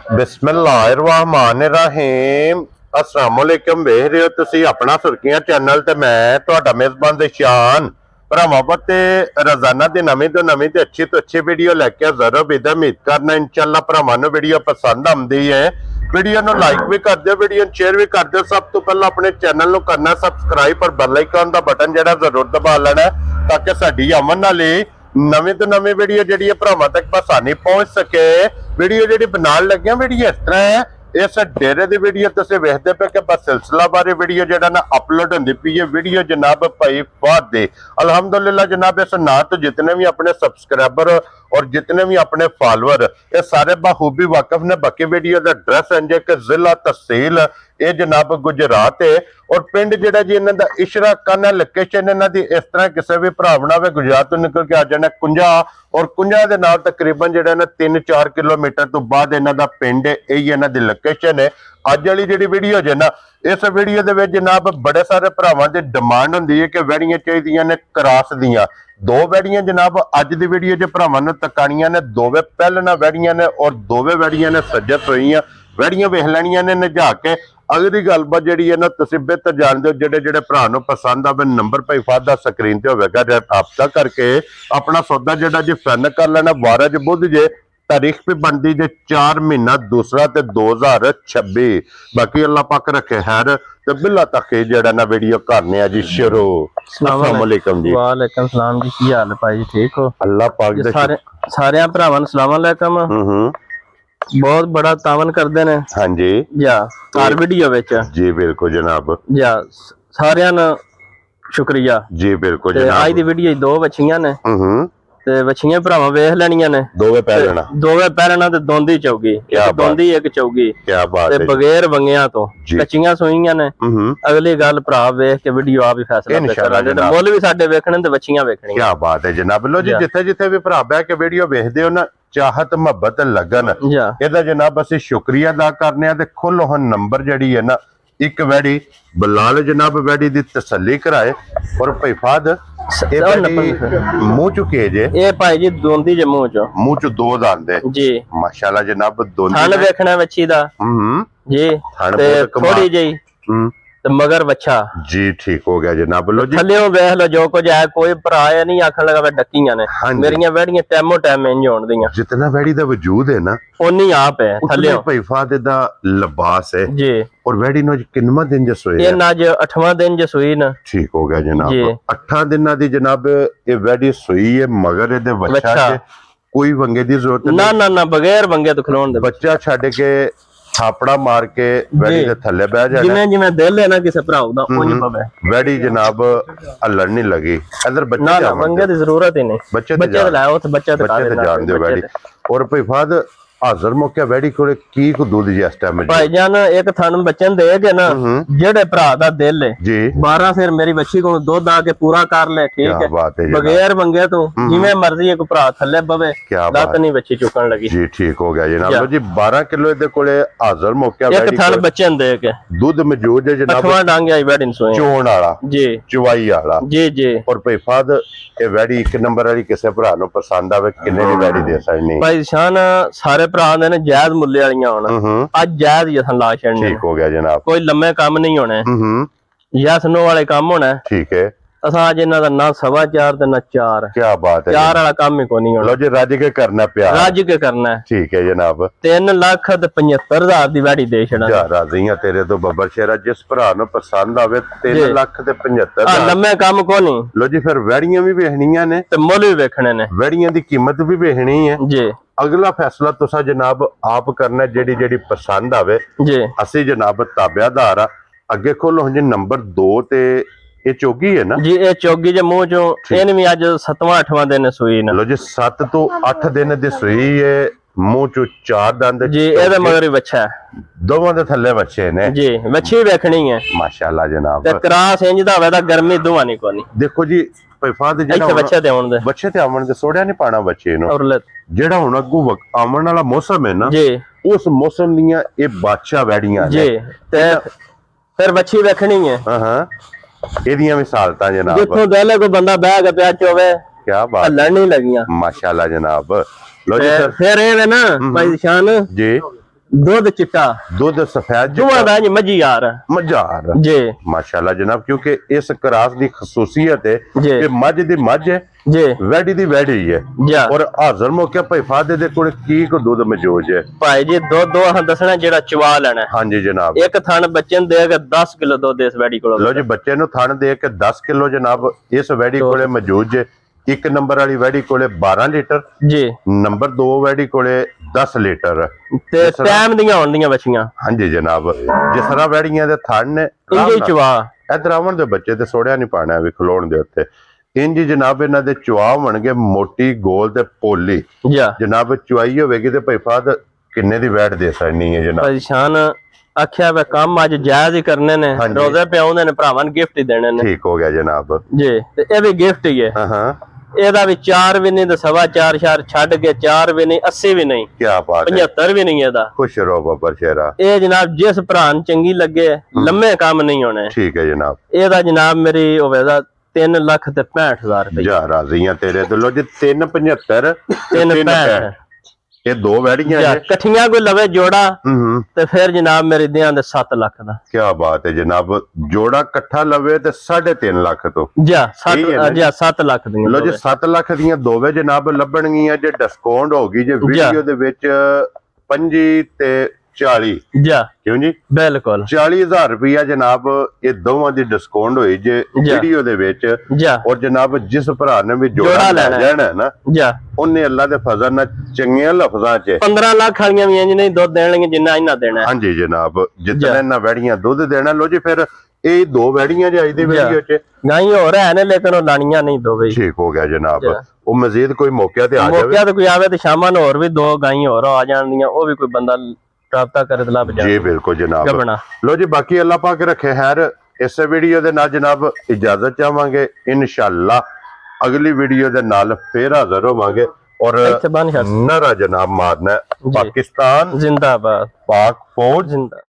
बिस्मिल्लाहिर्रहमानिर्रहीम अस्सलाम वालेकुम। वेख रहे हो तुसी अपना सुर्खियां चैनल ते मैं तुहाडा मेजबान दिशान भरावां ते रोजाना दी नवीं तो नवीं ते अच्छी वीडियो लैके जरूर विद उम्मीद करना इंशाअल्लाह भरावां नूं वीडियो पसंद आउंदी है। वीडियो नूं लाइक भी कर दिओ, वीडियो नूं शेयर भी कर दिओ। सब तो पहला अपने चैनल नूं करना सबसक्राइब और बेल आइकन दा बटन जेहड़ा जरूर दबा लेना ताकि साडी आमन वाली नवीं तो नवीं वीडियो जी भरावां तक आसानी पहुंच सके। वीडियो जी बनाने लगे वीडियो इस तरह है, इस डेरे की वीडियो तुम वेखते पे कि बस सिलसिला बारे वीडियो जो ना अपलोड होती पी है। वीडियो जनाब भाई फहद दी अल्हम्दुलिल्लाह जनाब इस ना तो जितने भी अपने सबसक्राइबर और जितने भी अपने फॉलोअर ये सारे बखूबी वाकफ ने। बाकी वीडियो का एड्रैस है कि जिला तहसील ये जनाब गुजरात है और पिंड जेड़ा जी इन्हां दा इशरा काना लोकेशन इन्हां दी इस तरह किसी भी भरा बनावे गुजरात तो निकल के आ जाना कुंजा और कुंजा दे नाल तकरीबन जेड़ा ना 3-4 किलोमीटर तो बाद इन्हां दा पिंड है, यही इन्हां दी लोकेशन है। अज वाली जिहड़ी वीडियो जे ना इस वीडियो दे विच जनाब बड़े सारे भरावां दी डिमांड हुंदी है कि वैड़ियां चाहीदियां ने क्रॉस दियां। दो वैड़ियां जनाब अज दी वीडियो च भरावां नूं तकाणियां ने, दोवे पहलना वैड़ियां ने और दोवे वैड़ियां ने सज्जत होईयां। वैड़ियां वेख लैणियां ने नजा के। अगली गलबात जी है ना तुम बेहतर जानते हो, जेडे जेडे भरा नूं पसंद आवे नंबर भाई फहद दा स्क्रीन ते होवेगा, राबता करके अपना सौदा जेड़ा जी फाइनल कर लेना। 12 ज बुध जे तारीख भी बनती जे 4 महीना दूसरा ते 2026। बाकी अल्लाह पाक रखे खैर ते बिल्ला तक जेड़ा ना वीडियो करने जी शुरू। अस्सलाम वालेकुम जी। वालेकुम सलाम जी, की हाल है भाई? ठीक हो? अल्लाह पाक दे सारे भरावां नूं सलाम अलैकुम। बहुत बड़ा तावन करते हैं। हाँ जी या हर वीडियो विच जी बिल्कुल जनाब या सारियां नूं शुक्रिया जी बिल्कुल ते जनाब। आज दी वीडियो दो बच्चियां ने ते बच्चियां भरावां वेख लैणियां ने। दोवे पैरना ते दोंदी चौगी, एक दोंदी एक चौगी। क्या बात है। बगैर वंगियां तो कच्चियां सूईयां ने। अगली गल भरा वेख के वीडियो आप ही फैसला करा। मुल भी साडे वेखणे ते बच्चियां वेखणियां। क्या बात है जनाब। लो जी जिथे जिथे भी भरा बह के वीडियो वेखदे हो ना चाहत मुहब्बत लगन एदा जनाब असीं शुक्रिया अदा करने आ। ते खुल हुण नंबर जड़ी है ना एक वैड़ी बलाल जनाब वैड़ी दी तसल्ली कराए और भाई फहद मुंह चो के जे ए भाई जी दोंदी जे मुंह चो दो दांद है जी माशाल्लाह जनाब। दोंदी थन वेखना बच्ची दा जी ते थोड़ी जी ते मगर बच्चा जी ठीक हो गया जनाब। लो जी थल्लेओ वेख लो जो कुछ है। कोई भरा है नहीं आखन लगा वे डकियां ने। मेरियां वैड़ियां टाइमो टाइम इंज होण दियां। जितना वैड़ी दा वजूद है ना ओनी आप है थल्लेओ भाई फहद दा लिबास है जी। और वैड़ी नो किन्नवां दिन जे सोए ये ना जो 8वां दिन जे सोई ना। ठीक हो गया जनाब। 8 दिनां दी जनाब ये वैड़ी सोई है मगर इहदे बच्चा है कोई वंगे दी जरूरत ना ना ना बगैर वंगे तो खलोण दे। बच्चा छड़ के थापड़ा मार के वैड़ी दे थल्ले बह जाना। जिवें जिवें दिल है ना किसे भराऊ दा उंज पवे। वैड़ी जनाब हल्लण नहीं लगी। इधर बच्चे ना ना वंगे दी जरूरत ही नहीं। बच्चे ते लाओ ते बच्चे ते जान दे वैड़ी। और भाई फहद हाजर मौके वैड़ी कोले की को दूध जी इस टाइम भाईजान एक थन बच्चन दे के ना जेड़े भरा दा दिल है जी 12 सिर मेरी बच्ची को दूध आके पूरा कर ले। ठीक है बगैर मंगे तो जिवें मर्जी एक भरा थल्ले बवे लत नहीं बच्ची चुकन लगी जी ठीक हो गया जनाब जी। 12 किलो दे कोले हाजर मौके एक थन बच्चन दे के दूध मौजूद है जनाब। 8वां डांग आई वैड़ी सोए चोण वाला जी चवाई वाला जी जी। और भाई फहद ये वैड़ी एक नंबर वाली किसे भरा नु पसंद आवे किन्ने दी वैड़ी दे सकनी भाई शान सारे भरा ने ने जायज मुल्ले वालियां होना। आज जायज ही असन ला छड़ने। ठीक हो गया जनाब। कोई लम्बे काम नहीं होने यस नो वाले काम होना। ठीक है असा अज इन्हां दा ना 4.25 ते ना 4। क्या बात है। 4 वाला काम ही कोई नहीं होना। लो जी रज के करना प्यार रज के करना है। ठीक है जनाब। 3,75,000 दी वैड़ी दे छड़ा जा राज़ियां तेरे तो बब्बर शेरा जिस भरा नु पसंद आवे 3,75,000 लम्बे काम को नहीं। लो जी फिर वैड़ियां भी वेखनियां ने ते मुल भी वेखने ने। वैड़ियां दी कीमत भी वेखनी है जी। अगला फैसला तुसा जनाब आप करना जेड़ी जेड़ी पसंद आवे जी। असी जनाब ताबेदार अगे खोलो जी। नंबर 2 ते ये चौगी है ना जी। ये चौगी जे मुंह चो इन भी आज 7वां-8वां दिन सुई ना। लो जी 7 तो 8 दिन दी सुई है मुंह चो 4 दंद जी। एदे मगर ही बच्चा है दोवां दे थल्ले बच्चे ने जी। बच्ची वेखनी है माशाल्लाह जनाब। ते क्रॉस इंज दा होवे दा गर्मी दुआ नहीं कोनी। देखो जी भाई फहद जेड़ा बच्चे ते आवन दे सोड़िया नहीं पाना बच्चे नु और जेड़ा हुण अगू आवन वाला मौसम है ना जी उस मौसम दियां ए बादशाह वैड़ियां जी। ते फिर बच्ची वेखनी है। हां एदियां मिसालतां जनाब जिथों दले को बंदा बैग प्या चोवे क्या बात लड़नी लगियां माशाल्लाह जनाब। लो जी फिर ए ना भाई शान जी ਦੁੱਧ ਚਿੱਟਾ ਦੁੱਧ ਸਫੈਦ ਦੋਵਾਂ ਦਾ ਜੀ ਮੱਝੀ ਯਾਰ ਮੱਝਾਰ ਜੀ ਮਾਸ਼ਾਅੱਲਾ ਜਨਾਬ क्योंकि इस क्रास ਦੀ ਖਸੂਸੀਅਤ ਹੈ ਜੀ ਕਿ ਮੱਝ ਦੀ ਮੱਝ ਹੈ ਜੀ ਵੈੜੀ ਦੀ ਵੈੜੀ ਹੈ ਜਾ ਔਰ ਹਾਜ਼ਰ ਮੌਕੇ ਭਾਈ ਫਾਦੇ ਦੇ ਕੋਲ ਕੀ ਕੋ ਦੁੱਧ ਮੌਜੂਦ ਹੈ ਭਾਈ ਜੀ ਦੋ ਹਾਂ ਦੱਸਣਾ ਜਿਹੜਾ ਚਵਾ ਲੈਣਾ ਹਾਂਜੀ ਜਨਾਬ ਇੱਕ ਥਣ ਬੱਚੇ ਨੂੰ ਦੇਗਾ 10 ਕਿਲੋ ਦੁੱਧ ਇਸ ਵੈੜੀ ਕੋਲੋਂ ਲੋ ਜੀ ਬੱਚੇ ਨੂੰ ਥਣ ਦੇ ਕੇ 10 ਕਿਲੋ ਜਨਾਬ ਇਸ ਵੈੜੀ ਕੋਲੇ ਮੌਜੂਦ ਹੈ ਇੱਕ ਨੰਬਰ ਵਾਲੀ ਵੈੜੀ ਕੋਲੇ 12 ਲੀਟਰ ਜੀ ਨੰਬਰ 2 ਵੈੜੀ ਕੋਲੇ 10 ਲੀਟਰ ਤੇ ਟਾਈਮ ਦੀਆਂ ਹੁੰਦੀਆਂ ਬੱਚੀਆਂ ਹਾਂਜੀ ਜਨਾਬ ਜਿਸ ਤਰ੍ਹਾਂ ਵੈੜੀਆਂ ਦੇ ਥਣ ਨੇ ਇੰਜੇ ਚਵਾ ਇਧਰ ਆਵਣ ਦੇ ਬੱਚੇ ਤੇ ਸੋੜਿਆ ਨਹੀਂ ਪਾਣਾ ਵੀ ਖਲੋਣ ਦੇ ਉੱਤੇ ਇੰਜ ਜਨਾਬ ਇਹਨਾਂ ਦੇ ਚੁਆ ਹੋਣਗੇ ਮੋਟੀ ਗੋਲ ਤੇ ਪੋਲੀ ਜਾ ਜਨਾਬ ਚੁਆਈ ਹੋਵੇਗੀ ਤੇ ਭਾਈ ਫਾਦ ਕਿੰਨੇ ਦੀ ਵੈਟ ਦੇ ਸਕਣੀ ਹੈ ਜਨਾਬ ਪਰੇਸ਼ਾਨ ਆਖਿਆ ਵੇ ਕੰਮ ਅੱਜ ਜਾਇਜ਼ ਹੀ ਕਰਨੇ ਨੇ ਰੋਜ਼ੇ पे ਆਉਂਦੇ ਨੇ ਭਰਾਵਾਂ ਨੂੰ ਗਿਫਟ ਹੀ ਦੇਣੇ ਨੇ ਠੀਕ ਹੋ ਗਿਆ ਜਨਾਬ ਜੀ ਤੇ ਇਹ ਵੀ ਗਿਫਟ ਹੀ ਹੈ ਹਾਂ ਇਹਦਾ ਵੀ 4 ਵੀ ਨਹੀਂ ਤੇ 4.5 ਸ਼ਾਰ ਛੱਡ ਕੇ 4 ਵੀ ਨਹੀਂ 80 ਵੀ ਨਹੀਂ ਕੀ ਬਾਤ ਹੈ 75 ਵੀ ਨਹੀਂ ਇਹਦਾ ਖੁਸ਼ ਰਹੋ ਬਾਬਾ ਸ਼ੇਰਾ ਇਹ ਜਨਾਬ ਜਿਸ ਭਰਾ ਨੂੰ ਚੰਗੀ ਲੱਗੇ ਲੰਮੇ ਕੰਮ ਨਹੀਂ ਹੋਣੇ ਠੀਕ ਹੈ ਜਨਾਬ ਇਹਦਾ ਜਨਾਬ ਮੇਰੀ ਹੋਵੇਗਾ 3 ਲੱਖ ਤੇ 65,000 ਰੁਪਏ ਜਾ ਰਾਜ਼ੀਆਂ ਤੇਰੇ ਤੋਂ ਲੋ ਜੀ 375 365 ਇਹ ਦੋ ਵੈੜੀਆਂ ਜਾਂ ਨੇ ਇਕੱਠੀਆਂ ਕੋਈ ਲਵੇ ਜੋੜਾ ਤੇ ਫਿਰ ਜਨਾਬ ਮੇਰੇ ਦਿਆਂ ਦੇ 7 ਲੱਖ ਦਾ ਕੀ ਬਾਤ ਹੈ ਜਨਾਬ ਜੋੜਾ ਇਕੱਠਾ ਲਵੇ ਤੇ 3.5 ਲੱਖ ਤੋਂ ਜਾਂ 7 ਲੱਖ ਦੀਆਂ ਲੋ ਜੀ 7 ਲੱਖ ਦੀਆਂ ਦੋਵੇਂ ਜਨਾਬ ਲੱਭਣਗੀਆਂ ਜੇ ਡਿਸਕਾਊਂਟ ਹੋਗੀ ਜੇ ਵੀਡੀਓ ਦੇ ਵਿੱਚ 25 ਤੇ 40 ਜਾ ਕਿਉਂ ਜੀ ਬਿਲਕੁਲ 40,000 ਰੁਪਇਆ ਜਨਾਬ ਇਹ ਦੋਵਾਂ ਦੀ ਡਿਸਕਾਊਂਟ ਹੋਈ ਜੇ ਵੀਡੀਓ ਦੇ ਵਿੱਚ ਜਾ ਔਰ ਜਨਾਬ ਜਿਸ ਭਰਾ ਨੇ ਵੀ ਜੋੜਾ ਲੈਣਾ ਨਾ ਜਾ ਉਹਨੇ ਅੱਲਾ ਦੇ ਫਜ਼ਲ ਨਾਲ ਚੰਗੀਆਂ ਲਫ਼ਜ਼ਾਂ 'ਚ 15 ਲੱਖ ਵਾਲੀਆਂ ਵੀ ਇੰਜ ਨਹੀਂ ਦੁੱਧ ਦੇਣਗੇ ਜਿੰਨਾ ਇਹਨਾਂ ਦੇਣਾ ਹਾਂਜੀ ਜਨਾਬ ਜਿੱਦਾਂ ਇਹਨਾਂ ਵੈੜੀਆਂ ਦੁੱਧ ਦੇਣਾ ਲੋ ਜੀ ਫਿਰ ਇਹ ਦੋ ਵੈੜੀਆਂ ਜੇ ਅੱਜ ਦੀ ਵੀਡੀਓ 'ਚ ਗਾਈ ਹੋ ਰਿਹਾ ਨੇ ਲੇਕਿਨ ਉਹ ਲਾਣੀਆਂ ਨਹੀਂ ਦੋ ਬਈ ਠੀਕ ਹੋ ਗਿਆ ਜਨਾਬ ਉਹ ਮਜ਼ੀਦ ਕੋਈ ਮੌਕਿਆ ਤੇ ਆ ਜਾਵੇ ਮੌਕਿਆ ਤੇ ਕੋਈ ਆਵੇ ਤੇ ਸ਼ਾਮਾਂ ਨੂੰ ਹੋਰ ਵੀ ਦੋ ਗਾਈ ਹੋਰ ਆ ਜਾਣਦੀਆਂ ਉਹ ਵੀ ਕੋਈ ਬੰਦਾ ਰਾਬਤਾ करे तो लाभ जी बिल्कुल जनाब लो जी बाकी अल्लाह पाक रखे खैर इस वीडियो दे नाल जनाब इजाजत चाहांगे इंशाअल्लाह अगली वीडियो दे नाल फिर हाजिर होवांगे और नारा जनाब मारना पाकिस्तान जिंदाबाद पाक फौज जिंदा